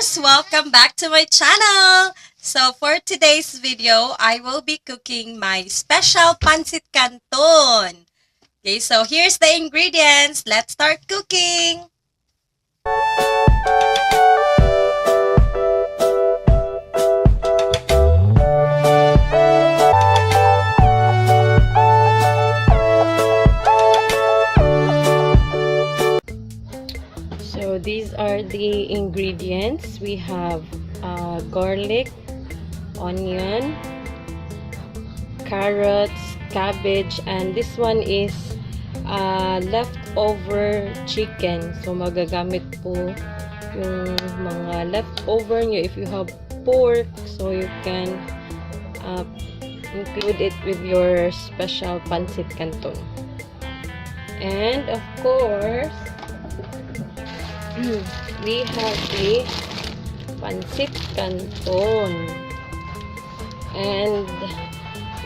viewers! Welcome back to my channel! So for today's video, I will be cooking my special Pancit Canton. Okay, so here's the ingredients. Let's start cooking! So these are the ingredients. We have garlic, onion, carrots, cabbage, and this one is leftover chicken. So magagamit po yung mga leftover nyo. If you have pork, so you can include it with your special Pancit Canton. And of course, we have the Pancit Canton, and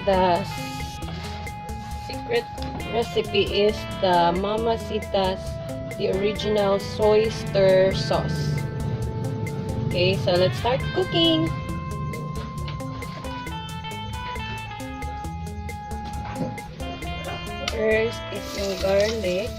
the secret recipe is the Mamacita's, the original soy stir sauce. Okay, so let's start cooking. First is yung garlic.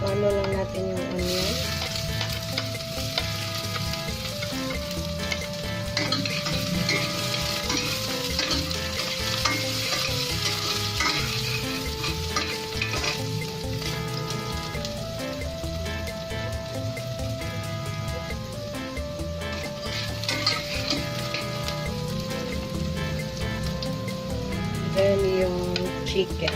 Follow lang natin yung onion. Then yung chicken.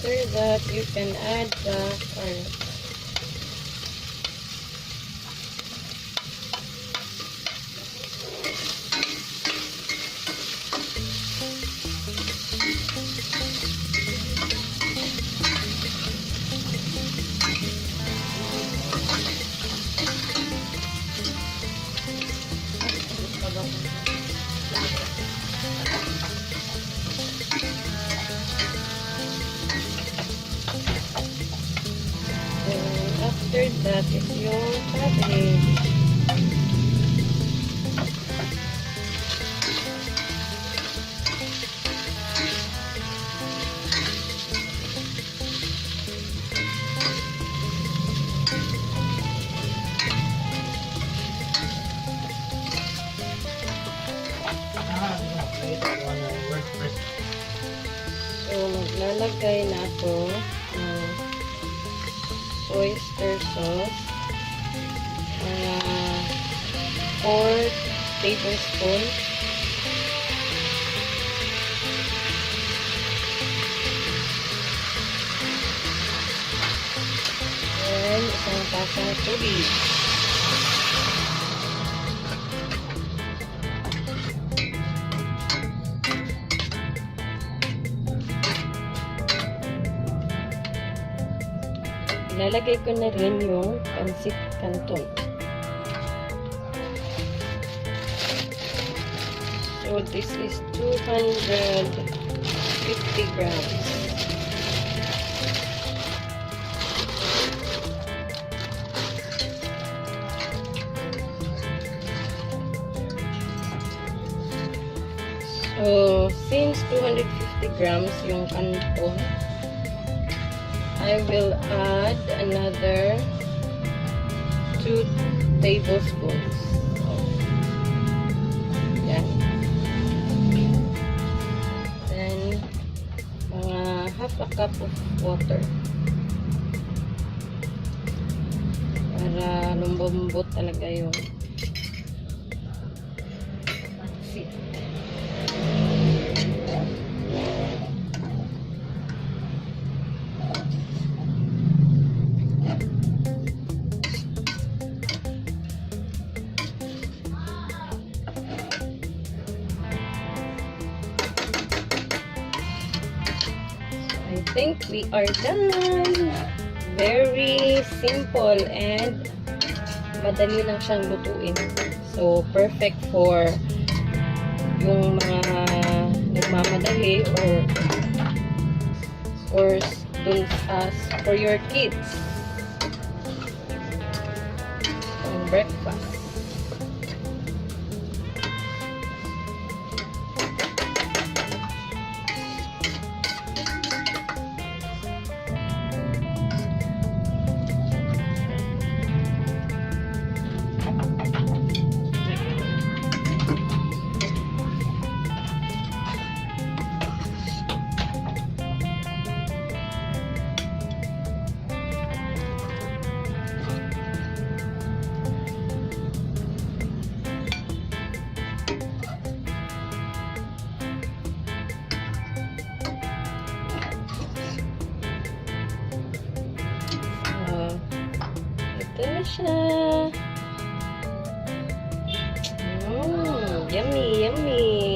After that, you can add the carrot. After that is yung cabbage. So maglalagay na ako ng oyster sauce, 4 tablespoons. And isang tasang tubig. Ilalagay ko na rin yung Pancit Canton. So this is 250 grams. So since 250 grams yung canton, I will add another 2 tablespoons. Yan. Then, mga half a cup of water. Para lumbot talaga yung think we are done. Very simple and madali lang siyang lutuin. So, perfect for yung mga nagmamadali or dun for your kids. Ang breakfast. Ito na siya. Yummy, yummy.